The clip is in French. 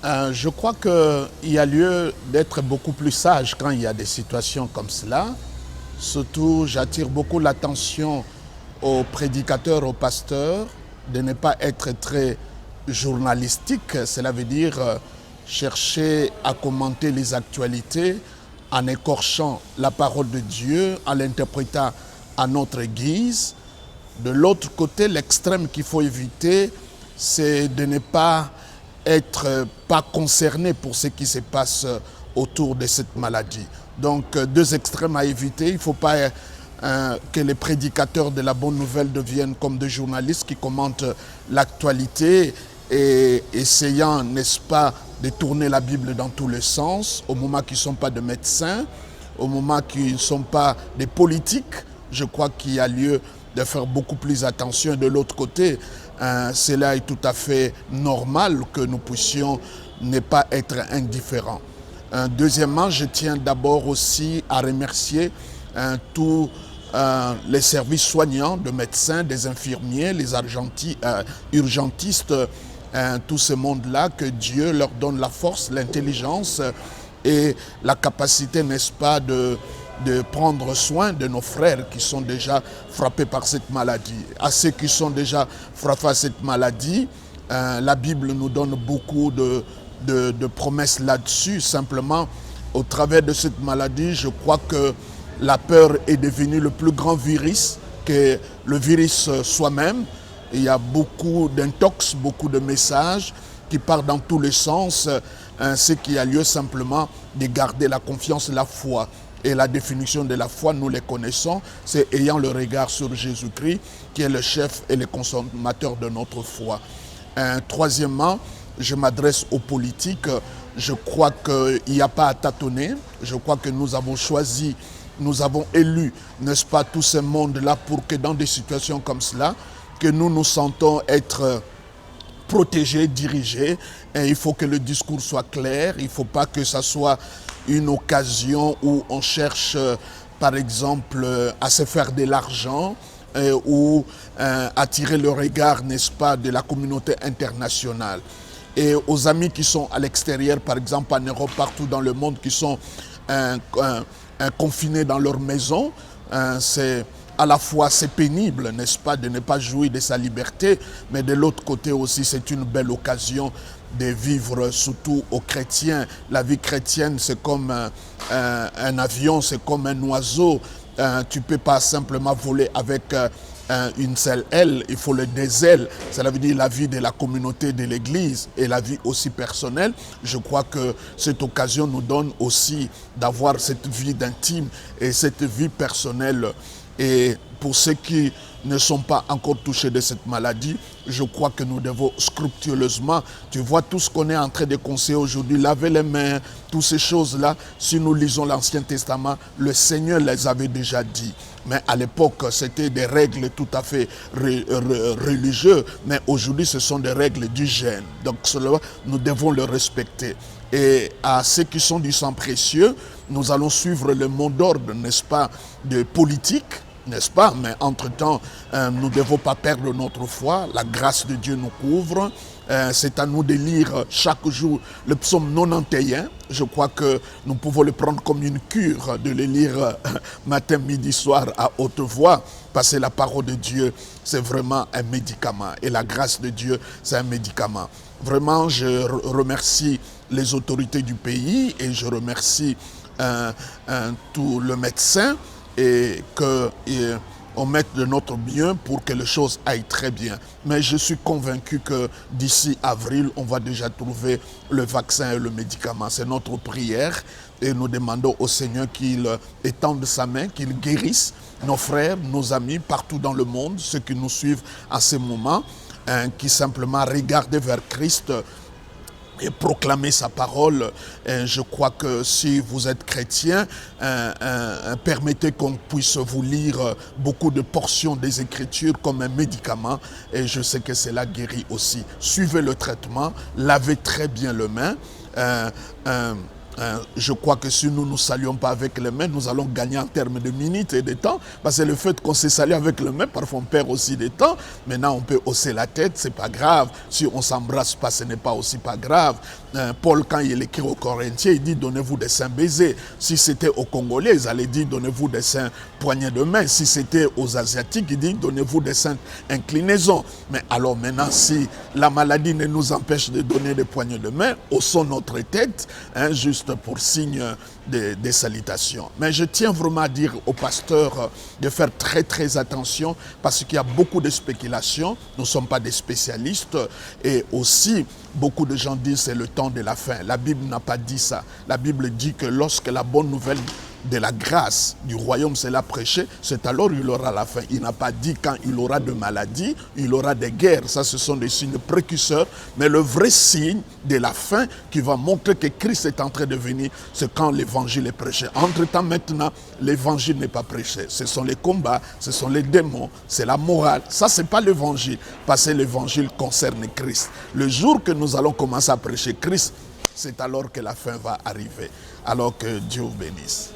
Je crois qu'il y a lieu d'être beaucoup plus sage quand il y a des situations comme cela. Surtout, j'attire beaucoup l'attention aux prédicateurs, aux pasteurs, de ne pas être très journalistique. Cela veut dire chercher à commenter les actualités en écorchant la parole de Dieu, en l'interprétant à notre guise. De l'autre côté, l'extrême qu'il faut éviter, c'est de ne pas être pas concerné pour ce qui se passe autour de cette maladie. Donc, deux extrêmes à éviter. Il ne faut pas que les prédicateurs de la bonne nouvelle deviennent comme des journalistes qui commentent l'actualité et essayant, n'est-ce pas, de tourner la Bible dans tous les sens, au moment qu'ils ne sont pas de médecins, au moment qu'ils ne sont pas des politiques. Je crois qu'il y a lieu de faire beaucoup plus attention. De l'autre côté, cela est tout à fait normal que nous puissions ne pas être indifférents. Deuxièmement, je tiens d'abord aussi à remercier tous les services soignants, de médecins, des infirmiers, les urgentistes, tout ce monde-là, que Dieu leur donne la force, l'intelligence et la capacité, n'est-ce pas, de prendre soin de nos frères qui sont déjà frappés par cette maladie. À ceux qui sont déjà frappés par cette maladie, la Bible nous donne beaucoup de promesses là-dessus. Simplement, au travers de cette maladie, je crois que la peur est devenue le plus grand virus que le virus soi-même. Il y a beaucoup d'intox, beaucoup de messages qui partent dans tous les sens. Ce qui a lieu simplement de garder la confiance et la foi. Et la définition de la foi, nous les connaissons, c'est ayant le regard sur Jésus-Christ, qui est le chef et le consommateur de notre foi. Troisièmement, je m'adresse aux politiques. Je crois qu'il n'y a pas à tâtonner. Je crois que nous avons choisi, nous avons élu, n'est-ce pas, tout ce monde-là pour que dans des situations comme cela, que nous nous sentons être protégés, dirigés. Et il faut que le discours soit clair. Il ne faut pas que ça soit une occasion où on cherche, par exemple, à se faire de l'argent ou attirer le regard, n'est-ce pas, de la communauté internationale. Et aux amis qui sont à l'extérieur, par exemple en Europe, partout dans le monde, qui sont confinés dans leur maison, c'est à la fois c'est pénible, n'est-ce pas, de ne pas jouir de sa liberté, mais de l'autre côté aussi c'est une belle occasion de vivre, surtout aux chrétiens. La vie chrétienne, c'est comme un avion, c'est comme un oiseau. Tu ne peux pas simplement voler avec une seule aile, il faut le des ailes. Cela veut dire la vie de la communauté de l'Église et la vie aussi personnelle. Je crois que cette occasion nous donne aussi d'avoir cette vie d'intime et cette vie personnelle. Et pour ceux qui ne sont pas encore touchés de cette maladie, je crois que nous devons scrupuleusement, tu vois tout ce qu'on est en train de conseiller aujourd'hui, laver les mains, toutes ces choses-là, si nous lisons l'Ancien Testament, le Seigneur les avait déjà dit. Mais à l'époque, c'était des règles tout à fait religieuses, mais aujourd'hui, ce sont des règles d'hygiène. Donc cela, nous devons le respecter. Et à ceux qui sont du sang précieux, nous allons suivre le mot d'ordre, n'est-ce pas, de politique, n'est-ce pas? Mais entre-temps, nous ne devons pas perdre notre foi. La grâce de Dieu nous couvre. C'est à nous de lire chaque jour le psaume 91. Je crois que nous pouvons le prendre comme une cure, de le lire matin, midi, soir à haute voix. Parce que la parole de Dieu, c'est vraiment un médicament. Et la grâce de Dieu, c'est un médicament. Vraiment, je remercie les autorités du pays et je remercie tout le médecin et qu'on mette de notre bien pour que les choses aillent très bien. Mais je suis convaincu que d'ici avril, on va déjà trouver le vaccin et le médicament. C'est notre prière et nous demandons au Seigneur qu'il étende sa main, qu'il guérisse nos frères, nos amis partout dans le monde, ceux qui nous suivent à ce moment, qui simplement regardent vers Christ et proclamer sa parole. Je crois que si vous êtes chrétien, permettez qu'on puisse vous lire beaucoup de portions des Écritures comme un médicament et je sais que cela guérit aussi. Suivez le traitement, lavez très bien les mains. Je crois que si nous ne saluons pas avec les mains, nous allons gagner en termes de minutes et de temps. Parce que le fait qu'on se salue avec les mains, parfois on perd aussi du temps. Maintenant, on peut hausser la tête, c'est pas grave. Si on s'embrasse pas, ce n'est pas aussi pas grave. Paul, quand il écrit aux Corinthiens, il dit donnez-vous des saints baisers. Si c'était aux Congolais, ils allaient dire donnez-vous des saints poignées de main. Si c'était aux Asiatiques, il dit donnez-vous des saintes inclinaisons. Mais alors maintenant, si la maladie ne nous empêche de donner des poignées de main, haussons notre tête, juste pour signe des salutations. Mais je tiens vraiment à dire aux pasteurs de faire très très attention parce qu'il y a beaucoup de spéculations. Nous ne sommes pas des spécialistes et aussi beaucoup de gens disent c'est le temps de la fin. La Bible n'a pas dit ça. La Bible dit que lorsque la bonne nouvelle de la grâce du royaume sera prêchée, c'est alors il aura la fin. Il n'a pas dit quand il aura de maladies, il aura des guerres. Ça, ce sont des signes précurseurs. Mais le vrai signe de la fin qui va montrer que Christ est en train de venir, c'est quand l'évangile est prêché. Entre-temps, maintenant, l'évangile n'est pas prêché. Ce sont les combats, ce sont les démons, c'est la morale. Ça, ce n'est pas l'évangile, parce que l'évangile concerne Christ. Le jour que nous allons commencer à prêcher Christ, c'est alors que la fin va arriver. Alors que Dieu vous bénisse.